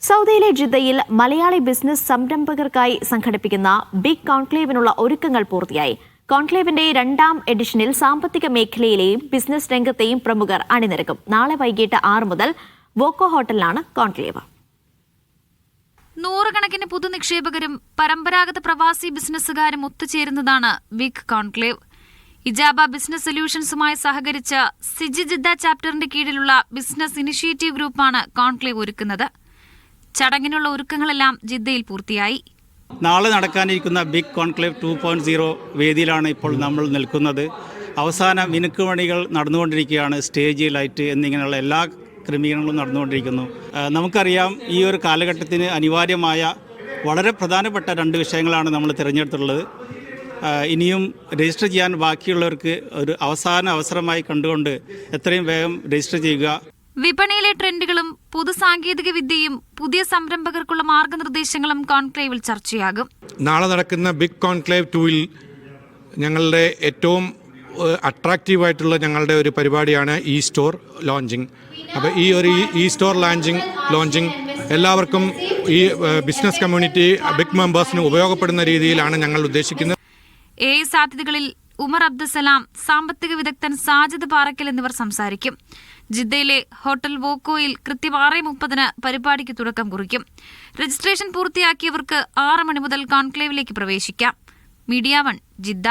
സൗദിയിലെ ജിദ്ദയിൽ മലയാളി ബിസിനസ് സംരംഭകർക്കായി സംഘടിപ്പിക്കുന്ന ബിഗ് കോൺക്ലേവിനുള്ള ഒരുക്കങ്ങൾ പൂർത്തിയായി. കോൺക്ലേവിന്റെ 2ാം എഡിഷനിൽ സാമ്പത്തിക മേഖലയിലെയും ബിസിനസ് രംഗത്തെയും പ്രമുഖർ അണിനിരക്കും. നാളെ വൈകിട്ട് 6 മുതൽ വോക്കോ ഹോട്ടലിലാണ് കോൺക്ലേവ്. നൂറുകണക്കിന് പുതുനിക്ഷേപകരും പരമ്പരാഗത പ്രവാസി ബിസിനസ്സുകാരും ഒത്തുചേരുന്നതാണ് ബിഗ് കോൺക്ലേവ്. ഇജാബ ബിസിനസ് സൊല്യൂഷൻസുമായി സഹകരിച്ച സിജി ജിദ്ദ ചാപ്റ്ററിന്റെ കീഴിലുള്ള ബിസിനസ് ഇനിഷ്യേറ്റീവ് ഗ്രൂപ്പാണ് കോൺക്ലേവ് ഒരുക്കുന്നത്. ചടങ്ങിനുള്ള ഒരുക്കങ്ങളെല്ലാം ജിദ്ദയിൽ പൂർത്തിയായി. നാളെ നടക്കാനിരിക്കുന്ന ബിഗ് കോൺക്ലേവ് 2.0 വേദിയിലാണ് ഇപ്പോൾ നമ്മൾ നിൽക്കുന്നത്. അവസാന മിനുക്കുമണികൾ നടന്നുകൊണ്ടിരിക്കുകയാണ്. സ്റ്റേജ്, ലൈറ്റ് എന്നിങ്ങനെയുള്ള എല്ലാ ക്രമീകരണങ്ങളും നടന്നുകൊണ്ടിരിക്കുന്നു. നമുക്കറിയാം, ഈ ഒരു കാലഘട്ടത്തിന് അനിവാര്യമായ വളരെ പ്രധാനപ്പെട്ട 2 വിഷയങ്ങളാണ് നമ്മൾ തിരഞ്ഞെടുത്തിട്ടുള്ളത്. ഇനിയും രജിസ്റ്റർ ചെയ്യാൻ ബാക്കിയുള്ളവർക്ക് ഒരു അവസാന അവസരമായി കണ്ടുകൊണ്ട് എത്രയും വേഗം രജിസ്റ്റർ ചെയ്യുക. വിപണിയിലെ ട്രെൻഡുകളും പുതുസാങ്കേതിക വിദ്യയും പുതിയ സംരംഭകർക്കുള്ള മാർഗനിർദ്ദേശങ്ങളും കോൺക്ലേവിൽ ചർച്ചയാകും. നാളെ നടക്കുന്ന ബിഗ് കോൺക്ലേവ് 2-ൽ ഞങ്ങളുടെ ഏറ്റവും അട്രാക്റ്റീവായിട്ടുള്ള ഞങ്ങളുടെ ഒരു പരിപാടിയാണ് ഇ സ്റ്റോർ ലോഞ്ചിങ്. അപ്പോൾ ഈ ഒരു ഇ സ്റ്റോർ ലോഞ്ചിങ് എല്ലാവർക്കും, ഈ ബിസിനസ് കമ്മ്യൂണിറ്റി ബിഗ് മെമ്പേഴ്സിന് ഉപയോഗപ്പെടുന്ന രീതിയിലാണ് ഞങ്ങൾ ഉദ്ദേശിക്കുന്നത്. സാധ്യതകളിൽ ഉമർ അബ്ദുസലാം, സാമ്പത്തിക വിദഗ്ധൻ സാജിദ് പാറക്കൽ എന്നിവർ സംസാരിക്കും. ജിദ്ദയിലെ ഹോട്ടൽ വോക്കോയിൽ കൃത്യം 6:30 പരിപാടിക്ക് തുടക്കം കുറിക്കും. രജിസ്ട്രേഷൻ പൂർത്തിയാക്കിയവർക്ക് 6 മണി മുതൽ കോൺക്ലേവിലേക്ക് പ്രവേശിക്കാം. Media 1 Jeddah.